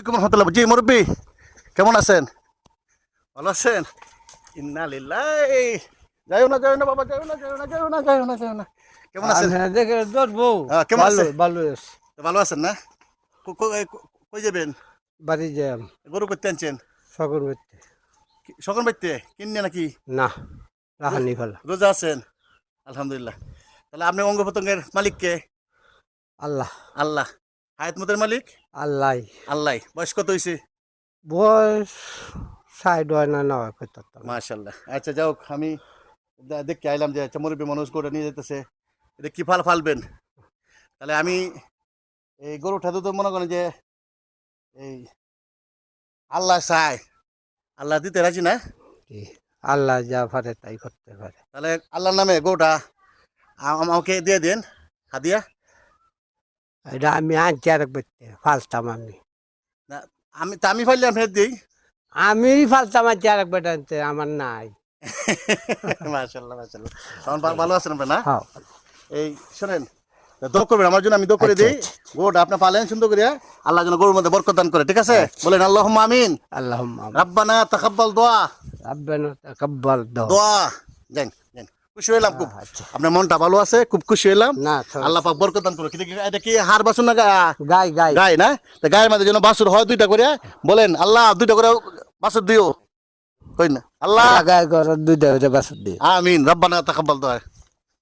ওয়ালাইকুম রহমতুল্লাহ। জি মুরব্বী, কেমন আছেন? ভালো আছেন? ইন্না লিল্লাহি। যাইও না, যাইও না বাবা, যাইও না, যাইও না, যাইও না, যাইও না, যাইও না। কেমন আছেন? আমি দেখে ধরবো। কেমন ভালো আছে? ভালো আছে। তো ভালো আছেন না? কই যাবেন? বাড়ি যাম গরু করতে আনছেন? সকল করতে সকন বাইতে কিনে নাকি? না রাহানি ফেলা। রোজা আছেন? আলহামদুলিল্লাহ। তাহলে আপনি অঙ্গ প্রত্যঙ্গের মালিক কে? আল্লাহ আল্লাহ। হায়াত মতের মালিক আল্লাহ। আল্লাহ। বয়স কত হয়েছে? বয়স সাইড হয় না না হয় করতাম। মাশাল্লাহ। আচ্ছা যাও, আমি দেখতে আইলাম যে আচ্ছা মুরব্বী মানুষ করে নিয়ে যেতেছে, এটা কি ফাল ফালবেন? তাহলে আমি এই গরুটা তো মনে করেন যে এই আল্লাহ চায়, আল্লাহ দিতে রাজি না। জি, আল্লাহ যা পারে তাই করতে পারে। তাহলে আল্লাহর নামে গরুটা আমাকে দিয়ে দেন হাদিয়া। এটা আমি আনছি আর করতে ফালতাম আমি। না, আমি ফাইলে আমি দিই। আমি ফালতাম আনছি আর একবার আনতে আমার নাই। মাশাল্লাহ মাশাল্লাহ। তখন ভালো আছেন আপনার না? হ্যাঁ এই শোনেন, দোয়া করবেন আমার জন্য, আমি দোয়া করে আচ্ছা দিই। আচ্ছা গরুটা আপনি পালেন সুন্দর করে, আল্লাহ যেন গরুর মধ্যে বরকত দান করে, ঠিক আছে? বলেন আল্লাহুম্মা আমিন। আল্লাহুম্মা রাব্বানা তাকাব্বাল দোয়া। রাব্বানা তাকাব্বাল দাও। দোয়া। যান যান, খুশি হইলাম খুব। আচ্ছা আপনার মনটা ভালো আছে, খুব খুশি হইলাম। না আল্লাহ পাক বরকত দান করুক। এটা কি হার বাসুর না গাই গাই গায় না? তো গায়ের মধ্যে যেন বাছুর হয় দুইটা করে। বলেন আল্লাহ দুইটা করে বাছুর দিও। কই না আল্লাহ। গাই করে দুইটা বাসুর দিয়ে। আমিন। রাব্বানা তাকাব্বাল দোয়া।